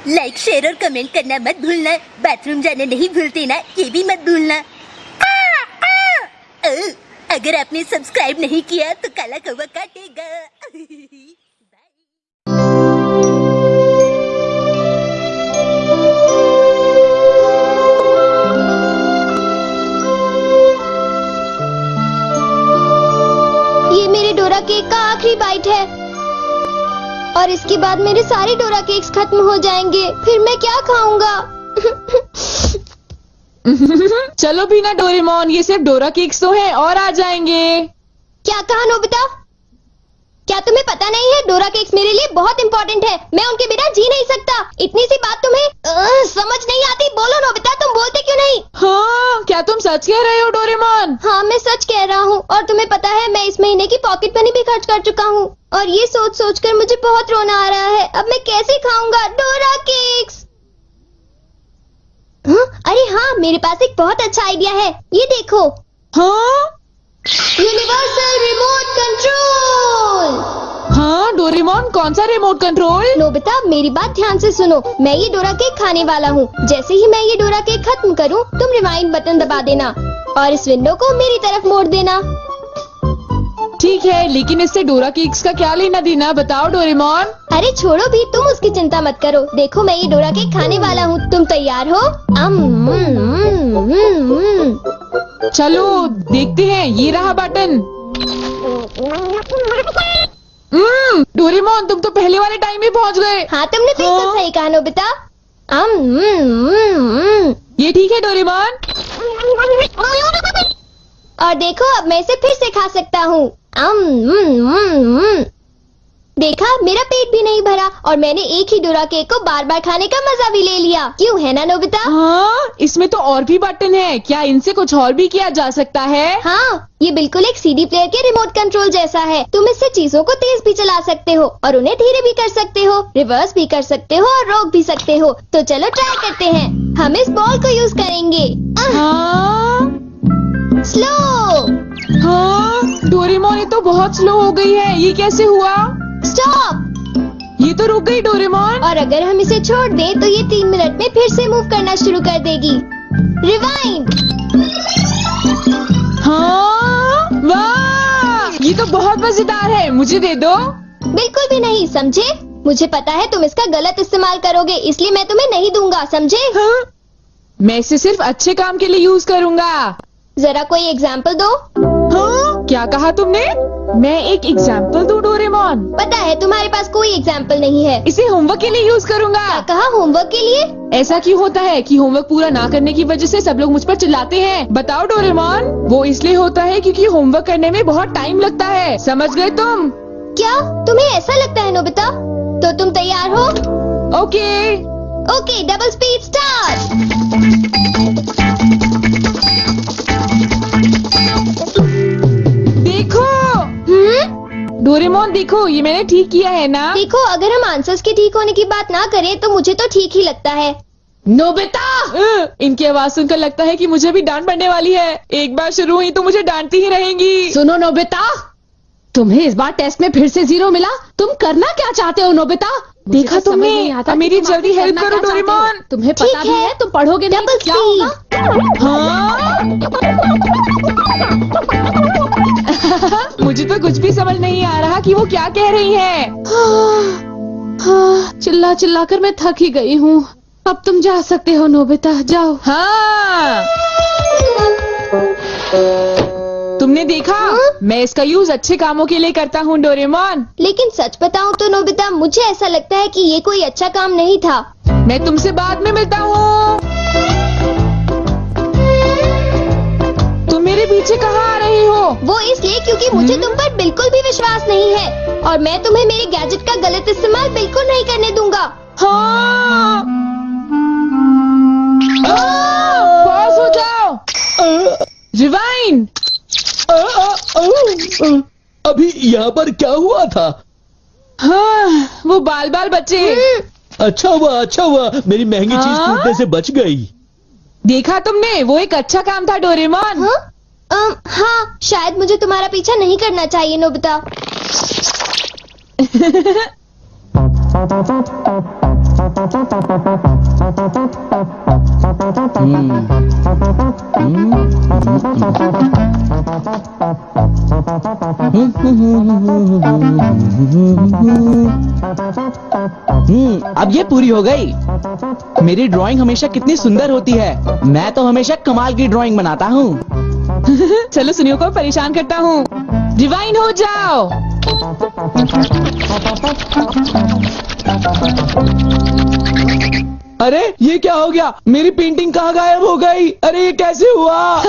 Like share और comment करना मत भूलना। बाथरूम जाना नहीं भूलते ना, ये भी मत भूलना। अगर आपने सब्सक्राइब नहीं किया तो काला कौवा काटेगा। ये मेरे डोरा केक का आखिरी बाइट है और इसके बाद मेरे सारे डोरा केक्स खत्म हो जाएंगे। फिर मैं क्या खाऊंगा? चलो भी ना डोरेमोन, ये सिर्फ डोरा केक्स तो हैं और आ जाएंगे। क्या कहा नोबिता? क्या तुम्हें पता नहीं है डोरा केक्स मेरे लिए बहुत इम्पोर्टेंट है। मैं उनके बिना जी नहीं सकता। इतनी सी बात तुम्हें समझ नहीं आती? बोलो नोबिता, तुम बोलते क्यों नहीं? हाँ, क्या तुम सच कह रहे हो डोरेमोन? हाँ, मैं सच कह रहा हूँ। और तुम्हें पता है मैं इस महीने की पॉकेट मनी भी खर्च कर चुका हूँ और ये सोच सोच कर मुझे बहुत रोना आ रहा है। अब मैं कैसे खाऊंगा डोरा केक्स? अरे हाँ, मेरे पास एक बहुत अच्छा आइडिया है। ये देखो। हाँ यूनिवर्सल रिमोट कंट्रोल। हाँ डोरेमोन, कौन सा रिमोट कंट्रोल? नोबिता, मेरी बात ध्यान से सुनो। मैं ये डोरा केक खाने वाला हूँ। जैसे ही मैं ये डोरा केक खत्म करूँ, तुम रिवाइंड बटन दबा देना और इस विंडो को मेरी तरफ मोड़ देना। ठीक है, लेकिन इससे डोरा केक्स का क्या लेना देना, बताओ डोरेमोन। अरे छोड़ो भी, तुम उसकी चिंता मत करो। देखो, मैं ये डोरा केक खाने वाला हूँ। तुम तैयार हो? चलो देखते हैं, ये रहा बटन। डोरेमोन, तुम तो पहले वाले टाइम में पहुँच गए। हाँ, तुमने बिल्कुल सही कहा नोबिता। ये ठीक है डोरेमोन। और देखो, अब मैं इसे फिर से खा सकता हूँ। देखा, मेरा पेट भी नहीं भरा और मैंने एक ही डोरा केक को बार बार खाने का मजा भी ले लिया। क्यों, है ना नोबिता? हाँ, इसमें तो और भी बटन है। क्या इनसे कुछ और भी किया जा सकता है? हाँ, ये बिल्कुल एक सीडी प्लेयर के रिमोट कंट्रोल जैसा है। तुम इससे चीजों को तेज भी चला सकते हो और उन्हें धीरे भी कर सकते हो, रिवर्स भी कर सकते हो और रोक भी सकते हो। तो चलो ट्राई करते हैं। हम इस बॉल को यूज करेंगे। हाँ स्लो। हाँ डोरेमोन, ये तो बहुत स्लो हो गई है। ये कैसे हुआ? स्टॉप। ये तो रुक गई डोरेमोन। और अगर हम इसे छोड़ दें तो ये 3 मिनट में फिर से मूव करना शुरू कर देगी। रिवाइंड। हाँ, वाह, ये तो बहुत मजेदार है। मुझे दे दो। बिल्कुल भी नहीं, समझे? मुझे पता है तुम इसका गलत इस्तेमाल करोगे, इसलिए मैं तुम्हें नहीं दूंगा, समझे? हाँ? मैं इसे सिर्फ अच्छे काम के लिए यूज करूँगा। जरा कोई एग्जाम्पल दो। हाँ? क्या कहा तुमने? मैं एक एग्जाम्पल दूं डोरेमोन? पता है तुम्हारे पास कोई एग्जाम्पल नहीं है। इसे होमवर्क के लिए यूज करूँगा। क्या कहा, होमवर्क के लिए? ऐसा क्यों होता है कि होमवर्क पूरा ना करने की वजह से सब लोग मुझ पर चिल्लाते हैं? बताओ डोरेमोन। वो इसलिए होता है क्योंकि होमवर्क करने में बहुत टाइम लगता है। समझ गए तुम? क्या तुम्हें ऐसा लगता है नोबिता? तो तुम तैयार हो? Okay. Okay, double speed start. देखो डोरेमोन, देखो, ये मैंने ठीक किया है ना? देखो, अगर हम आंसर्स के ठीक होने की बात ना करें तो मुझे तो ठीक ही लगता है। नोबिता, इनकी आवाज सुनकर लगता है कि मुझे भी डांट पड़ने वाली है। एक बार शुरू हुई तो मुझे डांटती ही रहेंगी। सुनो नोबिता, तुम्हें इस बार टेस्ट में फिर से 0 मिला। तुम करना क्या चाहते हो नोबिता? देखा तुमने? मेरी जल्दी हेल्प करो डोरेमोन। तुम्हें पता भी है तुम पढ़ोगे नहीं तो क्या होगा? हाँ? मुझे तो कुछ भी समझ नहीं आ रहा कि वो क्या कह रही है। चिल्ला चिल्ला कर मैं थक ही गई हूँ। अब तुम जा सकते हो नोबिता, जाओ। हाँ, तुमने देखा? मैं इसका यूज अच्छे कामों के लिए करता हूँ डोरेमोन। लेकिन सच बताऊं तो नोबिता, मुझे ऐसा लगता है कि ये कोई अच्छा काम नहीं था। मैं तुमसे बाद में मिलता हूँ। तुम मेरे पीछे कहाँ आ रही हो? वो इसलिए क्योंकि मुझे तुम पर बिल्कुल भी विश्वास नहीं है और मैं तुम्हें मेरे गैजेट का गलत इस्तेमाल बिल्कुल नहीं करने दूंगा। हाँ, पास हो जाओ। रिवाइंड। अभी यहाँ पर क्या हुआ था? हाँ, वो बाल बाल बचे। अच्छा हुआ, मेरी महंगी चीज हाँ? टूटने से बच गई। देखा तुमने? वो एक अच्छा काम था डोरेमोन। हाँ, शायद मुझे तुम्हारा पीछा नहीं करना चाहिए नोबिता। अब ये पूरी हो गई। मेरी ड्राइंग हमेशा कितनी सुंदर होती है। मैं तो हमेशा कमाल की ड्राइंग बनाता हूँ। चलो सुनियो को परेशान करता हूँ। डिवाइन हो जाओ। अरे ये क्या हो गया? मेरी पेंटिंग कहाँ गायब हो गई? अरे ये कैसे हुआ?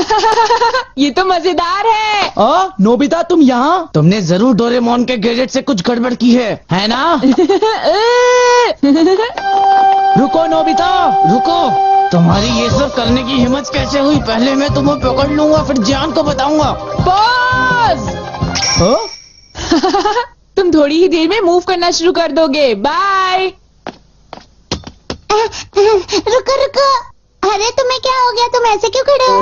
ये तो मजेदार है। नोबिता तुम यहाँ? तुमने जरूर डोरेमोन के गैजेट से कुछ गड़बड़ की है ना? रुको नोबिता, रुको। तुम्हारी ये सब करने की हिम्मत कैसे हुई? पहले मैं तुम्हें पकड़ लूंगा, फिर जान को बताऊंगा। पॉज। तुम थोड़ी ही देर में मूव करना शुरू कर दोगे। बाय। रुको रुको। अरे तुम्हें क्या हो गया? तुम ऐसे क्यों खड़े हो?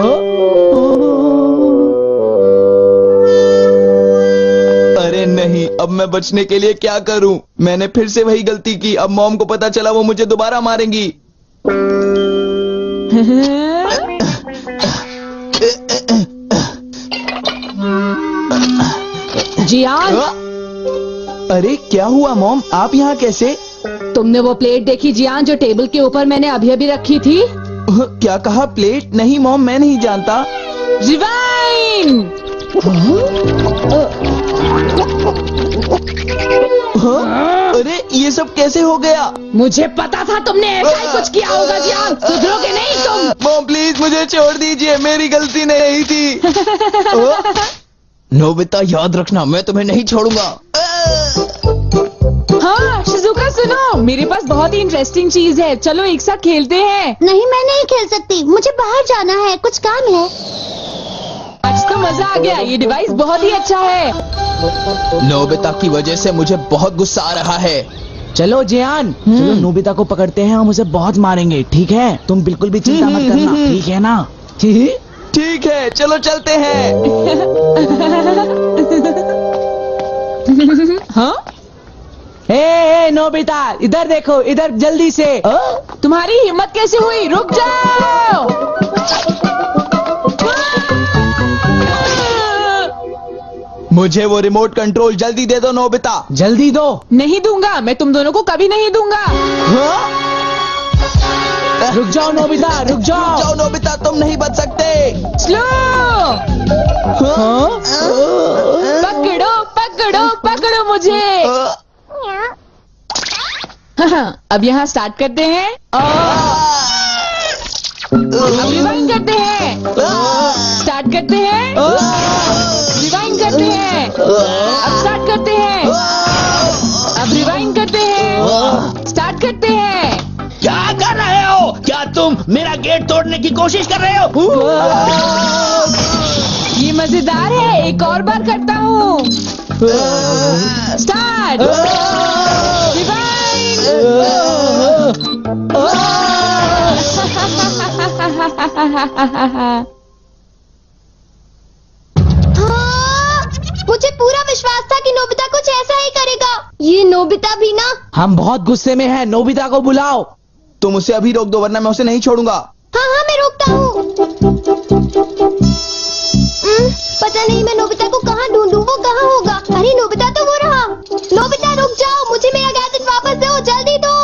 अरे नहीं, अब मैं बचने के लिए क्या करूं? मैंने फिर से वही गलती की। अब मॉम को पता चला, वो मुझे दोबारा मारेंगी। जियान, अरे क्या हुआ मॉम? आप यहाँ कैसे? तुमने वो प्लेट देखी जियान जो टेबल के ऊपर मैंने अभी अभी रखी थी? क्या कहा? प्लेट? नहीं मॉम, मैं नहीं जानता। डिवाइन। अरे ये सब कैसे हो गया? मुझे पता था तुमने ऐसा ही कुछ किया होगा जियान। सुधरोगे नहीं तुम। मॉम प्लीज मुझे छोड़ दीजिए, मेरी गलती नहीं थी। नोबिता याद रखना, मैं तुम्हें नहीं छोड़ूंगा। हाँ शिजुका सुनो, मेरे पास बहुत ही इंटरेस्टिंग चीज है। चलो एक साथ खेलते हैं। नहीं, मैं नहीं खेल सकती। मुझे बाहर जाना है, कुछ काम है। आज तो मजा आ गया। ये डिवाइस बहुत ही अच्छा है। नोबिता की वजह से मुझे बहुत गुस्सा आ रहा है। चलो जियान, चलो नोबिता को पकड़ते हैं। हम उसे बहुत मारेंगे, ठीक है? तुम बिल्कुल भी चिंता मत करना, ठीक है ना? ठीक है, चलो चलते हैं। हाँ? हे नोबिता, इधर देखो, इधर जल्दी से। तुम्हारी हिम्मत कैसे हुई? रुक जाओ। मुझे वो रिमोट कंट्रोल जल्दी दे दो नोबिता, जल्दी दो। नहीं दूंगा, मैं तुम दोनों को कभी नहीं दूंगा। रुक जाओ नोबिता, रुक जाओ नोबिता, तुम नहीं बच सकते। स्लो। पकड़ो पकड़ो पकड़ो मुझे। अब यहाँ स्टार्ट करते हैं। अब रिवाइंड करते हैं। स्टार्ट करते हैं। रिवाइंड करते हैं। अब स्टार्ट करते हैं। अब रिवाइंड करते हैं। स्टार्ट करते हैं। क्या कर रहे हो? क्या तुम मेरा गेट तोड़ने की कोशिश कर रहे हो? ये मजेदार है, एक और बार करता हूँ। स्टार्ट। रिवाइंड। मुझे पूरा विश्वास था कि नोबिता कुछ ऐसा ही करेगा। ये नोबिता भी ना। हम बहुत गुस्से में हैं, नोबिता को बुलाओ। तुम उसे अभी रोक दो, वरना मैं उसे नहीं छोड़ूंगा। हाँ हाँ, मैं रोकता हूँ। पता नहीं मैं नोबिता को कहाँ ढूंढूं, वो कहाँ होगा? अरे नोबिता तो वो रहा। नोबिता रुक जाओ, मुझे मेरा गैजेट वापस दो, जल्दी दो।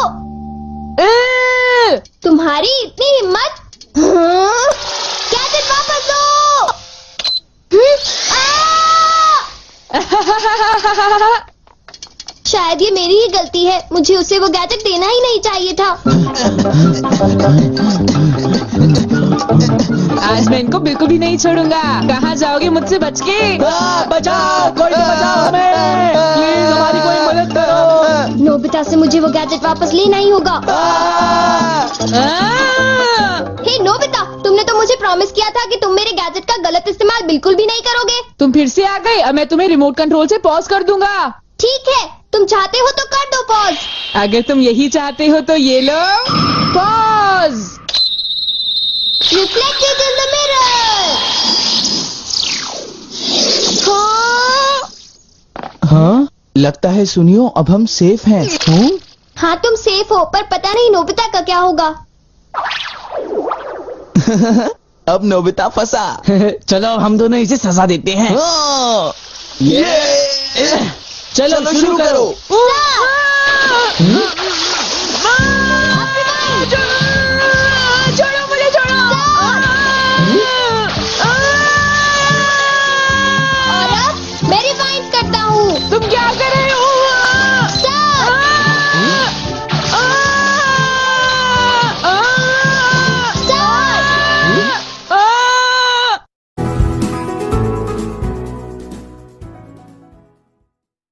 तुम्हारी इतनी हिम्मत? गैजेट वापस दो। शायद ये मेरी ही गलती है, मुझे उसे वो गैजेट देना ही नहीं चाहिए था। आज मैं इनको बिल्कुल भी नहीं छोड़ूंगा। कहाँ जाओगे मुझसे बच के? बचाओ, कोई तो बचाओ हमें, प्लीज हमारी कोई मदद करो। नोबिता से मुझे वो गैजेट वापस लेना ही होगा। हे नोबिता, तुमने तो मुझे प्रॉमिस किया था कि तुम मेरे गैजेट का गलत इस्तेमाल बिल्कुल भी नहीं करोगे। तुम फिर से आ गए। अब मैं तुम्हें रिमोट कंट्रोल से पॉज कर दूंगा। ठीक है, तुम चाहते हो तो कर दो पॉज। अगर तुम यही चाहते हो तो ये लो pause. Reflected in the mirror. हाँ, लगता है सुनियो, अब हम सेफ हैं। हाँ तुम सेफ हो, पर पता नहीं नोबिता का क्या होगा। अब नोबिता फंसा। चलो हम दोनों इसे सजा देते हैं। ये चलो शुरू करो।